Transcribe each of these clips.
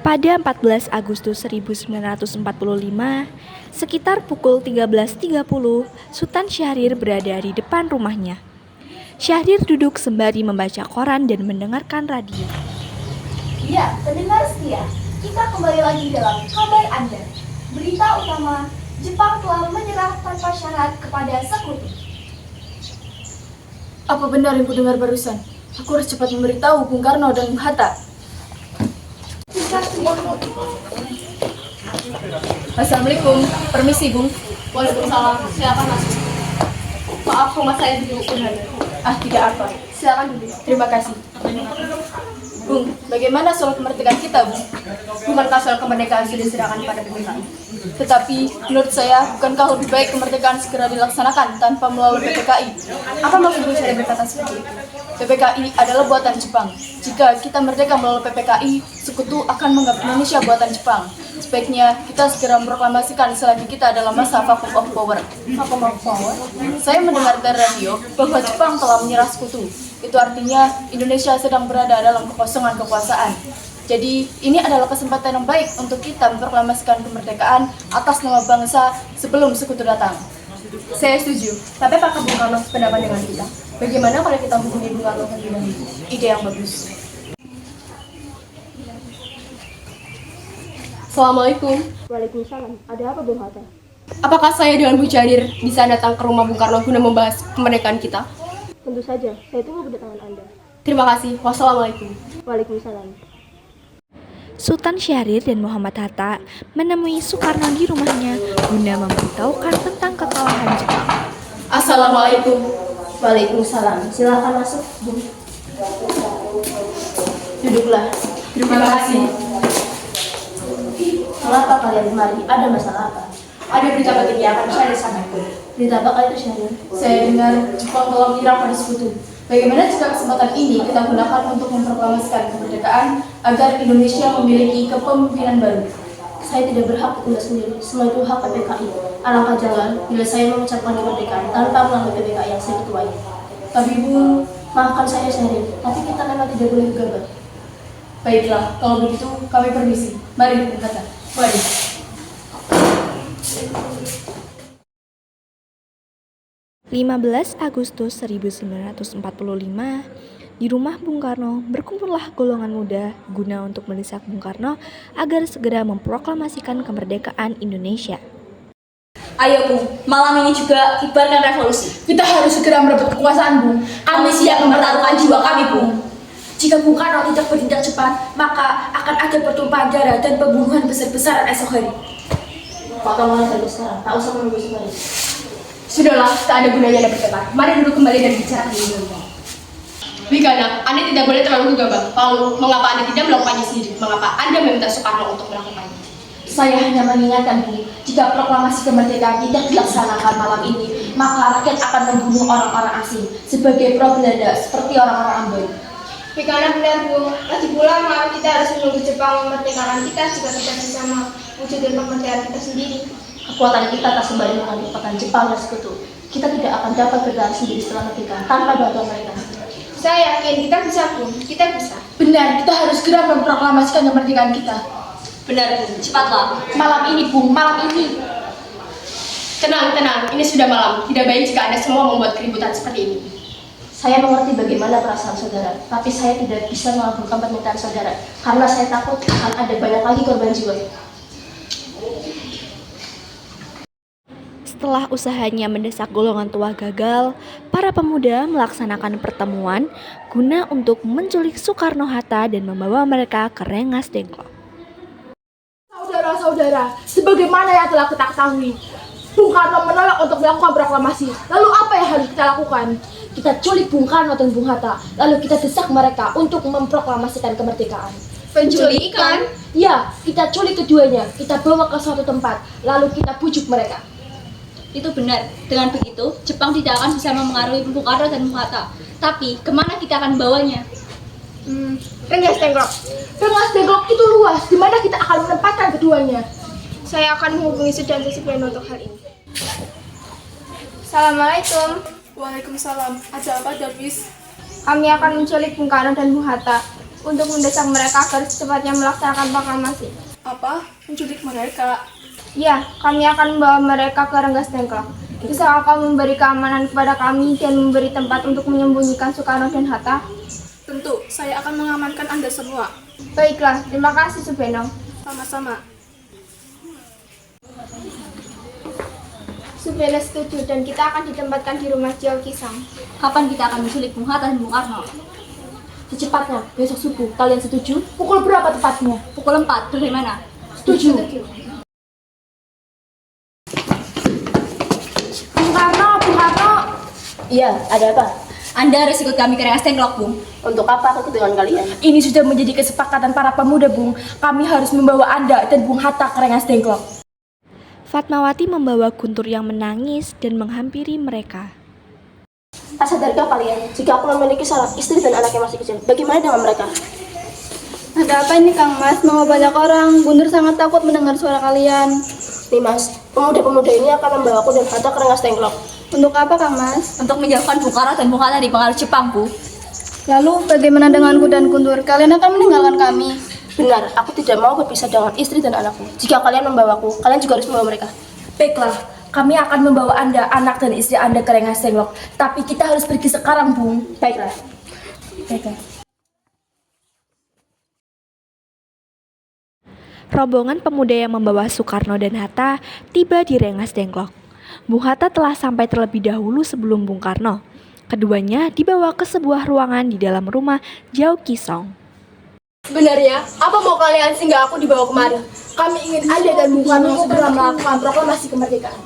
Pada 14 Agustus 1945, sekitar pukul 13.30, Sultan Syahrir berada di depan rumahnya. Syahrir duduk sembari membaca koran dan mendengarkan radio. Ya, pendengar setia, kita kembali lagi dalam kabar Anda. Berita utama, Jepang telah menyerah tanpa syarat kepada Sekutu. Apa benar yang kudengar barusan? Aku harus cepat memberitahu Bung Karno dan Bung Hatta. Assalamualaikum, permisi Bung. Waalaikumsalam, silakan masuk. Maaf, rumah saya duduk berada. Tidak apa, Silakan duduk. terima kasih. Bung, bagaimana soal kemerdekaan kita Bung? Bukankah soal kemerdekaan sudah diserahkan pada PPKI? Tetapi menurut saya, bukankah lebih baik kemerdekaan segera dilaksanakan tanpa melalui PPKI? Apa maksud saya berkata seperti itu? PPKI adalah buatan Jepang. Jika kita merdeka melalui PPKI, Sekutu akan menganggap Indonesia buatan Jepang. Sebaiknya kita segera memproklamasikan selagi kita dalam masa vacuum of power. Vacuum of power? Saya mendengar dari radio bahwa Jepang telah menyerah Sekutu. Itu artinya Indonesia sedang berada dalam kekosongan kekuasaan. Jadi ini adalah kesempatan yang baik untuk kita memproklamasikan kemerdekaan atas nama bangsa sebelum Sekutu datang. Saya setuju, tapi apakah Bung Karno sependapat dengan kita? Bagaimana kalau kita menghubungi Bung Karno terlebih dahulu? Ide yang bagus. Assalamualaikum. Waalaikumsalam. Ada apa Bung Hatta? Apakah saya dengan Bu Syahrir bisa datang ke rumah Bung Karno guna membahas kemerdekaan kita? Tentu saja. Saya tunggu kedatangan Anda. Terima kasih. Wassalamualaikum. Waalaikumsalam. Sultan Syahrir dan Muhammad Hatta menemui Soekarno di rumahnya guna memberitahukan tentang kekalahan Jepang. Assalamualaikum. Waalaikumsalam. Silakan masuk, Bung. Duduklah. Terima kasih. Mengapa kalian kemari? Ada masalah apa? Ada berita penting yang akan saya sampaikan. Berita apa kali itu, Syahrir? Saya dengar Jepang telah menyerang pada Sekutu. Bagaimana jika kesempatan ini kita gunakan untuk memproklamasikan kemerdekaan agar Indonesia memiliki kepemimpinan baru? Saya tidak berhak bertindak sendiri. Semua itu hak PPKI. Alangkah jalan bila saya mengucapkan kemerdekaan tanpa melalui PPKI yang saya ketuai. Tapi Bu, Maafkan saya, Syahrir. Tapi kita memang tidak boleh gegabah. baiklah, kalau begitu kami permisi. Mari Bung Hatta. Mari. (15 Agustus 1945), di rumah Bung Karno berkumpullah golongan muda guna untuk mendesak Bung Karno agar segera memproklamasikan kemerdekaan Indonesia. Ayo Bung, malam ini juga kibarkan revolusi. Kita harus segera merebut kekuasaan, Bung. Kami siap mempertaruhkan jiwa kami, Bung. Jika Bung Karno tidak bertindak cepat, maka akan ada pertumpahan darah dan pembunuhan besar-besaran esok hari. Potonglah saja sekarang. Tak usah menunggu sekali. Sudahlah, tak ada gunanya Anda berdebat. Mari duduk kembali dan bicara dulu. Wigana, Anda tidak boleh terlalu gegabah. Lalu, mengapa Anda tidak melakukannya sendiri? Mengapa Anda meminta Soekarno untuk melakukannya? Saya hanya mengingatkan, Bu, jika proklamasi kemerdekaan tidak dilaksanakan malam ini, maka rakyat akan membunuh orang-orang asing sebagai pro-Belanda seperti orang-orang Ambon. Karena benar Bu, lagi pula mengapa kita harus menunggu Jepang memerdekakan kita jika kita bisa mewujudkan kemerdekaan kita sendiri. Kekuatan kita tak sembari mengandalkan Jepang dan Sekutu. Kita tidak akan dapat bertahan sendiri setelah merdeka tanpa bantuan mereka. Saya yakin kita bisa Bu, kita bisa. Benar, kita harus segera memproklamasikan kemerdekaan kita. Benar, Bung. Cepatlah. Malam ini, Bung, malam ini. Tenang, ini sudah malam. Tidak baik jika Anda semua membuat keributan seperti ini. Saya mengerti bagaimana perasaan saudara, tapi saya tidak bisa mengabulkan permintaan saudara karena saya takut akan ada banyak lagi korban jiwa. Setelah usahanya mendesak golongan tua gagal, para pemuda melaksanakan pertemuan guna untuk menculik Soekarno-Hatta dan membawa mereka ke Rengas Dengklok. Saudara-saudara, sebagaimana yang telah kita ketahui, Bung Karno menolak untuk melakukan proklamasi. Lalu apa yang harus kita lakukan? Kita culik Bung Karno dan Bung Hatta, lalu kita desak mereka untuk memproklamasikan kemerdekaan. Penculikan? Ya, kita culik keduanya, kita bawa ke suatu tempat, lalu kita bujuk mereka. Itu benar. Dengan begitu, Jepang tidak akan bisa memengaruhi Bung Karno dan Bung Hatta. Tapi, kemana kita akan bawanya? Rengas Dengklok. Rengas Dengklok itu luas, di mana kita akan menempatkan keduanya. Saya akan menghubungi Sudanto Supriyono untuk hal ini. Assalamualaikum. Waalaikumsalam. Ada apa, Darwis? Kami akan menculik Bung Karno dan Bung Hatta. untuk mendesak mereka agar secepatnya melaksanakan proklamasi. Apa? Menculik mereka? Ya, kami akan membawa mereka ke Rengas Dengklok. Bisa kamu memberi keamanan kepada kami dan memberi tempat untuk menyembunyikan Soekarno dan Hatta? Tentu, saya akan mengamankan Anda semua. Baiklah, terima kasih Subeno. Sama-sama. Subeno setuju dan kita akan ditempatkan di rumah Jauh Kisang. Kapan kita akan menculik Bung Hatta dan Bung Karno? Secepatnya, besok subuh. Kalian setuju? Pukul berapa tepatnya? Pukul 4, dari mana? Setuju. Bung Karno. Iya, ada apa? Anda harus ikut kami ke Rengas Dengklok, Bung. Untuk apa aku dengan kalian? Ini sudah menjadi kesepakatan para pemuda, Bung. Kami harus membawa Anda dan Bung Hatta ke Rengas Dengklok. Fatmawati membawa Guntur yang menangis dan menghampiri mereka. Tak sadarkah kalian, jika aku memiliki seorang istri dan anak yang masih kecil, bagaimana dengan mereka? Ada apa ini, Kang Mas? Mau banyak orang. Guntur sangat takut mendengar suara kalian. Nih Mas, pemuda-pemuda ini akan membawa aku dan Hatta ke Rengas Dengklok. Untuk apa, Kang Mas? Untuk menjauhkan Bung Karno dan Bung Hatta dari pengaruh Jepang, Bu. Lalu, bagaimana denganku dan Guntur? Kalian akan meninggalkan kami. Benar, aku tidak mau berpisah dengan istri dan anakku. Jika kalian membawaku, kalian juga harus membawa mereka. Baiklah, kami akan membawa Anda, anak dan istri Anda ke Rengas Dengklok. Tapi kita harus pergi sekarang, Bung. Baiklah. Baiklah. Rombongan pemuda yang membawa Soekarno dan Hatta tiba di Rengas Dengklok. Bung Hatta telah sampai terlebih dahulu sebelum Bung Karno. Keduanya dibawa ke sebuah ruangan di dalam rumah Jauh Kisong. Sebenarnya, apa mau kalian sehingga aku dibawa kemari? Kami ingin Anda dan Bung Karno segera melakukan proklamasi kemerdekaan.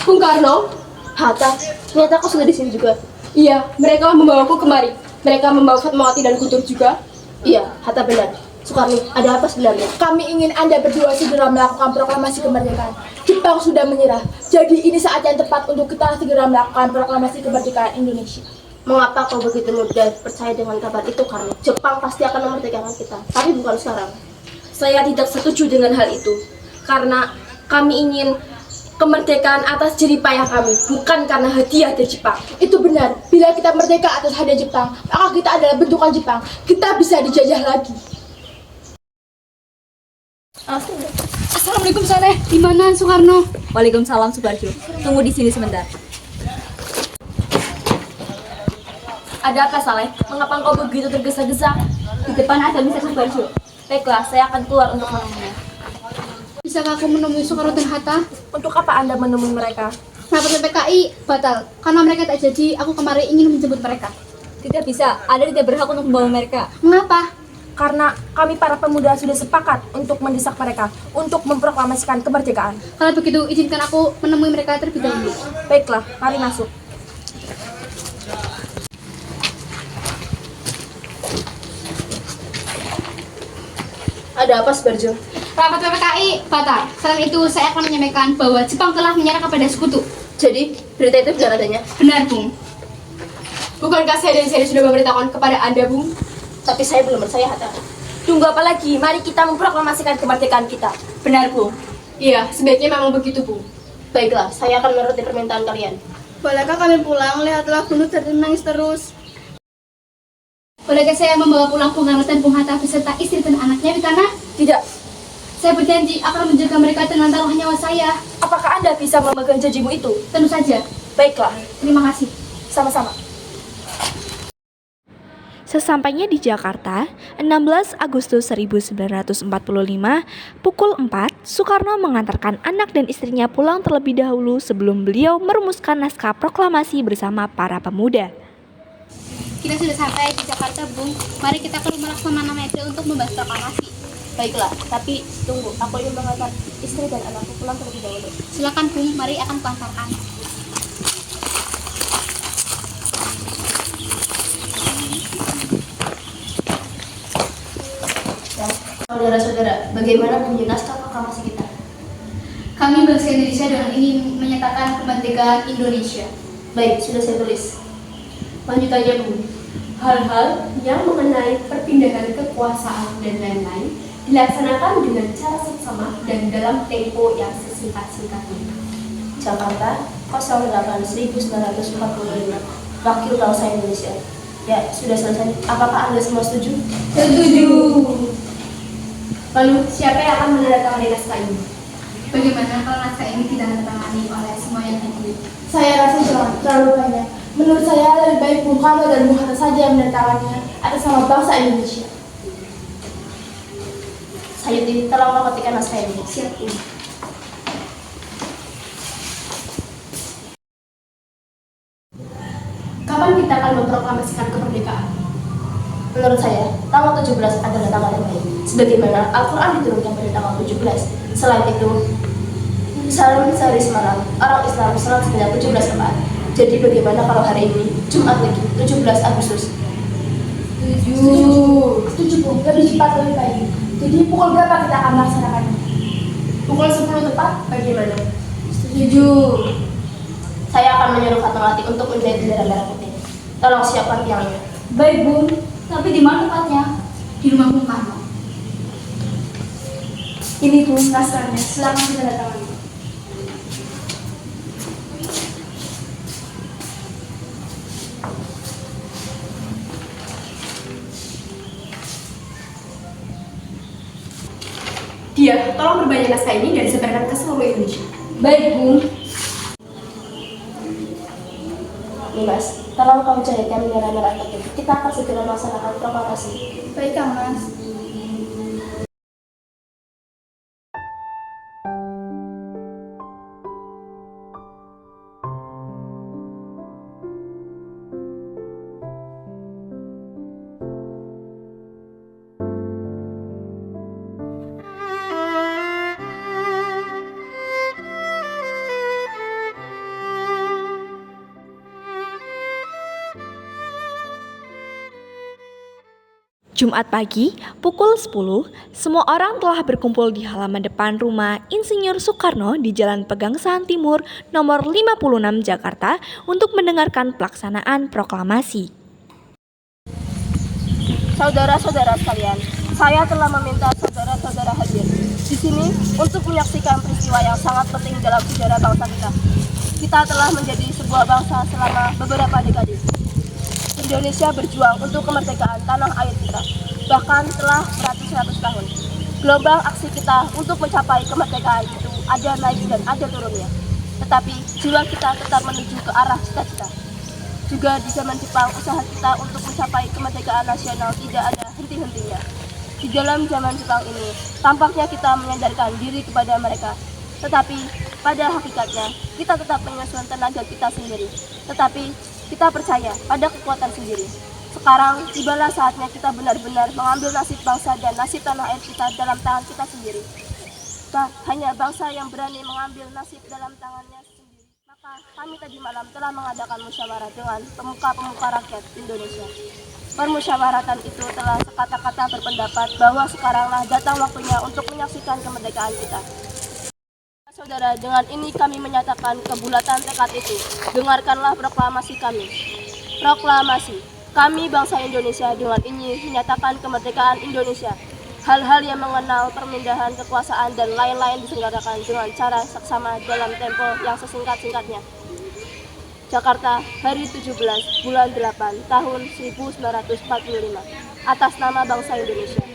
Bung Karno? Hatta, ternyata aku sudah di sini juga. Iya, mereka membawaku kemari. Mereka membawa Fatmawati dan Guntur juga. Iya, Hatta benar. Soekarno, ada apa sebenarnya? Kami ingin Anda berdua segera melakukan proklamasi kemerdekaan. Jepang sudah menyerah, jadi ini saat yang tepat untuk kita segera melakukan proklamasi kemerdekaan Indonesia. Mengapa kau begitu mudah percaya dengan kabar itu? Karena Jepang pasti akan memerdekakan kita, tapi bukan sekarang. Saya tidak setuju dengan hal itu, karena kami ingin kemerdekaan atas jerih payah kami, bukan karena hadiah dari Jepang. Itu benar, bila kita merdeka atas hadiah Jepang, maka kita adalah bentukan Jepang. Kita bisa dijajah lagi. Assalamualaikum, Saleh. Di mana Soekarno? Waalaikumsalam, Subarjo. Tunggu di sini sebentar. Ada apa, Saleh? Mengapa engkau begitu tergesa-gesa? Di depan ada Mr. Subarjo. Baiklah, saya akan keluar untuk menemuinya. Bisakah aku menemui Soekarno dan Hatta? Untuk apa Anda menemui mereka? Rapat PKI batal karena mereka tak jadi. Aku kemarin ingin menjemput mereka. Tidak bisa. Anda tidak berhak untuk membawa mereka. Mengapa? Karena kami para pemuda sudah sepakat untuk mendesak mereka untuk memproklamasikan kemerdekaan. Kalau begitu, izinkan aku menemui mereka terlebih dahulu. Baiklah, mari masuk. Ada apa, Subarjo? Rapat PPKI batal. Selain itu, saya akan menyampaikan bahwa Jepang telah menyerah kepada sekutu. Jadi, berita itu benar adanya? Benar, Bung. Bukankah saya dan saya sudah memberitahukan kepada Anda, Bung? Tapi saya belum percaya, Hatta. Tunggu apa lagi? Mari kita memproklamasikan kemerdekaan kita. Benar, Bung. Iya, sebaiknya memang begitu, Bung. Baiklah, saya akan menuruti permintaan kalian. Bolehkah kami pulang? Lihatlah Guntur dari menangis terus. Bolehkah saya membawa pulang Bung Karno dan Bung Hatta beserta istri dan anaknya di tanah? Tidak. Saya berjanji akan menjaga mereka dengan taruh nyawa saya. Apakah Anda bisa memegang janjimu itu? Tentu saja. Baiklah, Terima kasih. sama-sama. Sesampainya di Jakarta, 16 Agustus 1945, pukul 4, Soekarno mengantarkan anak dan istrinya pulang terlebih dahulu sebelum beliau merumuskan naskah proklamasi bersama para pemuda. Kita sudah sampai di Jakarta, Bung. Mari kita ke rumah Laksamana Maja untuk membahas proklamasi. Baiklah, tapi tunggu, aku ingin mengantar istri dan anakku pulang terlebih dahulu. Silakan, Bung. Mari akan kuantarkan. Saudara-saudara, bagaimana bunyi naskah proklamasi kita? Kami bangsa Indonesia dengan ingin menyatakan kemerdekaan Indonesia. Baik, sudah saya tulis. Lanjutannya, Bu. Hal-hal yang mengenai perpindahan kekuasaan dan lain-lain dilaksanakan dengan cara seksama dan dalam tempo yang sesingkat-singkatnya. Jakarta, 08-1945, Wakil Bangsa Indonesia. Ya, sudah selesai. Apakah Anda semua setuju? Setuju. Lalu siapa yang akan menandatangani naskah ini? Bagaimana kalau naskah ini tidak ditandatangani oleh semua yang hadir? Saya rasa jangan terlalu banyak. Menurut saya lebih baik Bung Karno dan Bung Hatta saja yang menandatanganinya atas nama bangsa Indonesia. Sayuti, tolong ketikkan naskah ini. Siap, Bu. Kapan kita akan memproklamasikan kemerdekaan? Menurut saya, tanggal 17 adalah tanggal yang baik. Sebagaimana Al-Quran diturunkan pada tanggal 17. Selain itu, salam sehari semalam, orang Islam salat sebanyak 17 rakaat. Jadi bagaimana kalau hari ini, Jumat lagi, 17 Agustus? Setuju Bung, lebih cepat lebih baik. Jadi pukul berapa kita akan melaksanakannya? Pukul 10 tepat, bagaimana? Setuju. Saya akan menyuruh Fatmawati untuk menjahit bendera merah putih. Tolong siapkan tiangnya. Baik Bun, tapi di mana tempatnya? Di rumah Bung Karno. Ini Bung naskahnya, silakan ditandatangani. Dia, tolong perbanyak naskah ini dan disebarkan ke seluruh Indonesia. Baik Bung. Nih Mas, tolong kamu jahitkan bendera merah putih. Kita akan segera melaksanakan proklamasi. Baik Kang Mas. Jumat pagi, pukul 10, semua orang telah berkumpul di halaman depan rumah Insinyur Soekarno di Jalan Pegangsaan Timur nomor 56 Jakarta untuk mendengarkan pelaksanaan proklamasi. Saudara-saudara sekalian, saya telah meminta saudara-saudara hadir di sini untuk menyaksikan peristiwa yang sangat penting dalam sejarah bangsa kita. Kita telah menjadi sebuah bangsa selama beberapa dekade. Indonesia berjuang untuk kemerdekaan tanah air kita, bahkan telah beratus-ratus tahun. Gelombang aksi kita untuk mencapai kemerdekaan itu ada naik dan ada turunnya. Tetapi jiwa kita tetap menuju ke arah cita-cita. Juga di zaman Jepang, usaha kita untuk mencapai kemerdekaan nasional tidak ada henti-hentinya. Di dalam zaman Jepang ini, tampaknya kita menyandarkan diri kepada mereka. Tetapi pada hakikatnya, kita tetap menyesuaikan tenaga kita sendiri. Tetapi kita percaya pada kekuatan sendiri. Sekarang tibalah saatnya kita benar-benar mengambil nasib bangsa dan nasib tanah air kita dalam tangan kita sendiri. Hanya bangsa yang berani mengambil nasib dalam tangannya sendiri. Maka kami tadi malam telah mengadakan musyawarah dengan pemuka-pemuka rakyat Indonesia. Permusyawaratan itu telah sekata-kata berpendapat bahwa sekaranglah datang waktunya untuk menyaksikan kemerdekaan kita. Saudara, dengan ini kami menyatakan kebulatan tekad itu. Dengarkanlah proklamasi kami. Proklamasi. Kami bangsa Indonesia dengan ini menyatakan kemerdekaan Indonesia. Hal-hal yang mengenal permindahan kekuasaan dan lain-lain diselenggarakan dengan cara seksama dalam tempo yang sesingkat-singkatnya. Jakarta, hari 17 bulan 8 tahun 1945. Atas nama bangsa Indonesia.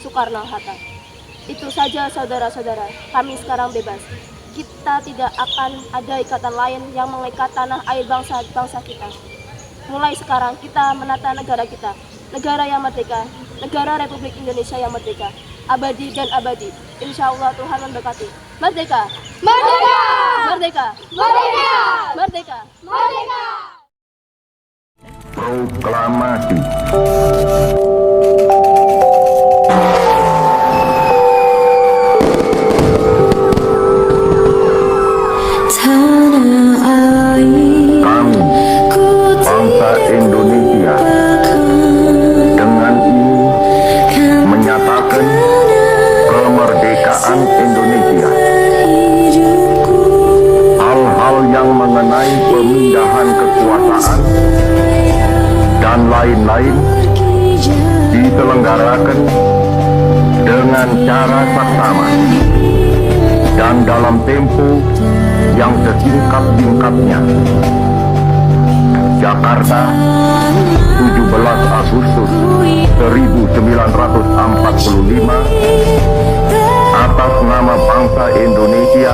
Soekarno-Hatta. Itu saja saudara-saudara, kami sekarang bebas. Kita tidak akan ada ikatan lain yang mengikat tanah air bangsa-bangsa kita. Mulai sekarang kita menata negara kita, negara yang merdeka, negara Republik Indonesia yang merdeka, abadi dan abadi. Insya Allah Tuhan memberkati. Merdeka! Merdeka! Merdeka! Merdeka! Merdeka! Merdeka! Proklamasi. Lain-lain diselenggarakan dengan cara saksama dan dalam tempo yang sesingkat-singkatnya. Jakarta, 17 Agustus 1945 atas nama bangsa Indonesia